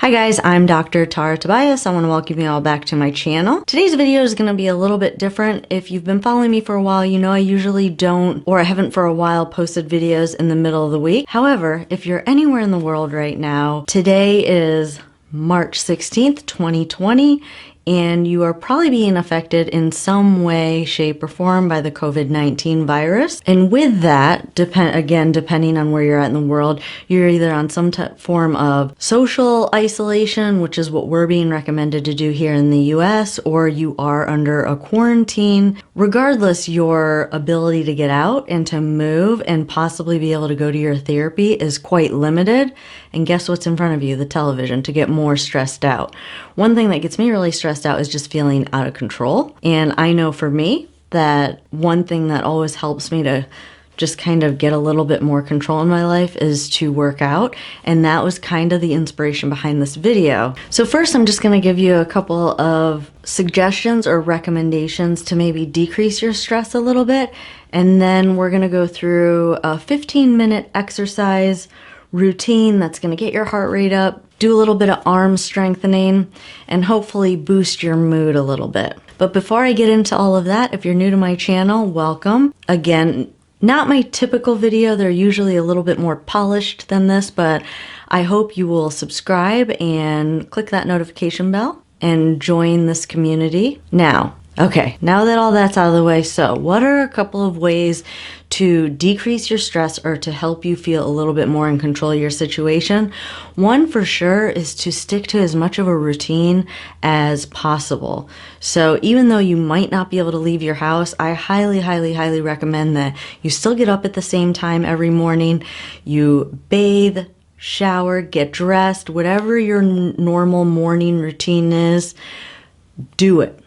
Hi guys, I'm Dr. Tara Tobias. I want to welcome you all back to my channel. Today's video is going to be a little bit different. If you've been following me for a while, you know I usually don't, or I haven't for a while, posted videos in the middle of the week. However, if you're anywhere in the world right now, today is March 16th, 2020, and you are probably being affected in some way, shape, or form by the COVID-19 virus. And with that, depending on where you're at in the world, you're either on some form of social isolation, which is what we're being recommended to do here in the US, or you are under a quarantine. Regardless, your ability to get out and to move and possibly be able to go to your therapy is quite limited. And guess what's in front of you? The television, to get more stressed out. One thing that gets me really stressed out is just feeling out of control. And I know for me that one thing that always helps me to just kind of get a little bit more control in my life is to work out. And that was kind of the inspiration behind this video. So first, I'm just going to give you a couple of suggestions or recommendations to maybe decrease your stress a little bit. And then we're going to go through a 15-minute exercise routine that's going to get your heart rate up, do a little bit of arm strengthening, and hopefully boost your mood a little bit. But before I get into all of that, if you're new to my channel, welcome. Again, not my typical video. They're usually a little bit more polished than this, but I hope you will subscribe and click that notification bell and join this community. Now that all that's out of the way, so what are a couple of ways to decrease your stress or to help you feel a little bit more in control of your situation? One for sure is to stick to as much of a routine as possible. So even though you might not be able to leave your house, I highly, highly, highly recommend that you still get up at the same time every morning. You bathe, shower, get dressed, whatever your normal morning routine is, do it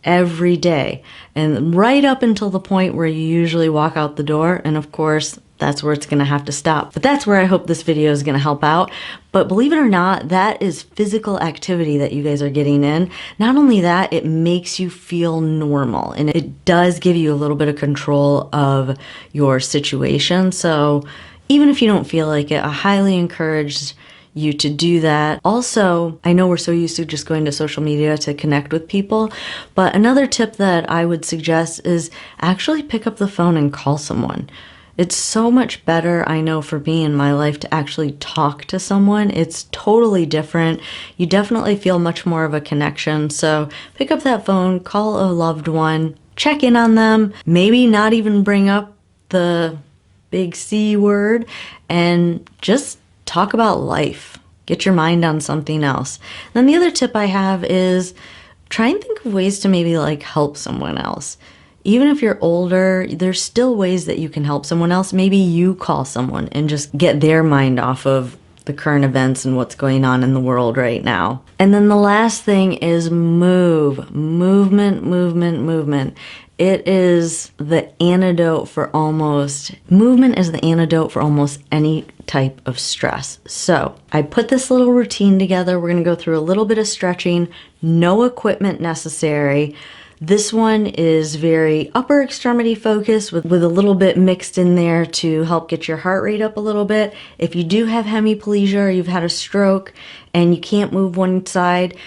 every day, and right up until the point where you usually walk out the door. And of course, that's where it's going to have to stop. But that's where I hope this video is going to help out. But believe it or not, that is physical activity that you guys are getting in. Not only that, it makes you feel normal, and it does give you a little bit of control of your situation. So even if you don't feel like it, I highly encourage you to do that. Also, I know we're so used to just going to social media to connect with people, but another tip that I would suggest is actually pick up the phone and call someone. It's so much better, I know, for me in my life to actually talk to someone. It's totally different. You definitely feel much more of a connection. So pick up that phone, call a loved one, check in on them, maybe not even bring up the big C word, and just talk about life. Get your mind on something else. Then the other tip I have is try and think of ways to maybe help someone else. Even if you're older, there's still ways that you can help someone else. Maybe you call someone and just get their mind off of the current events and what's going on in the world right now. And then the last thing is move. Movement, movement, movement. It is the antidote for movement is the antidote for almost any type of stress. So I put this little routine together. We're going to go through a little bit of stretching, no equipment necessary. This one is very upper extremity focused with a little bit mixed in there to help get your heart rate up a little bit. If you do have hemiplegia or you've had a stroke and you can't move one side,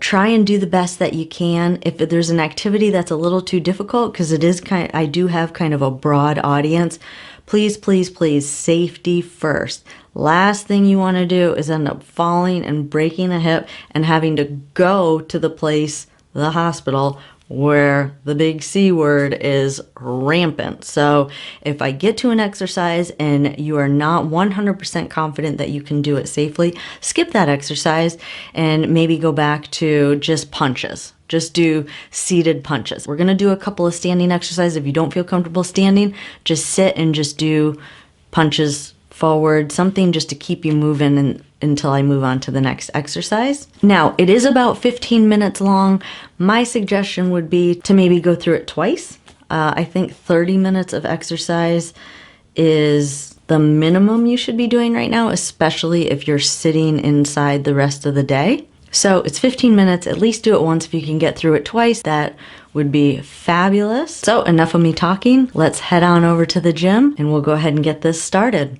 try and do the best that you can. If there's an activity that's a little too difficult, because I do have kind of a broad audience, please, please, please, safety first. Last thing you want to do is end up falling and breaking a hip and having to go to the hospital, where the big C word is rampant. So if I get to an exercise and you are not 100% confident that you can do it safely, skip that exercise and maybe go back to just punches. Just do seated punches. We're gonna do a couple of standing exercises. If you don't feel comfortable standing, just sit and just do punches forward, something just to keep you moving until I move on to the next exercise. Now, it is about 15 minutes long. My suggestion would be to maybe go through it twice. I think 30 minutes of exercise is the minimum you should be doing right now, especially if you're sitting inside the rest of the day. So it's 15 minutes, at least do it once. If you can get through it twice, that would be fabulous. So enough of me talking, let's head on over to the gym and we'll go ahead and get this started.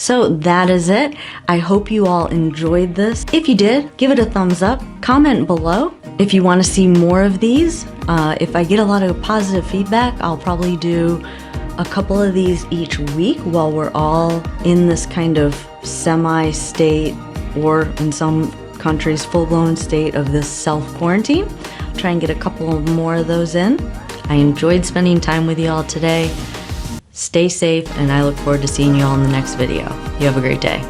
So that is it. I hope you all enjoyed this. If you did, give it a thumbs up, comment below if you want to see more of these. If I get a lot of positive feedback, I'll probably do a couple of these each week while we're all in this kind of semi-state, or in some countries full-blown state of this self-quarantine. Try and get a couple more of those in. I enjoyed spending time with you all today. Stay safe, and I look forward to seeing you all in the next video. You have a great day.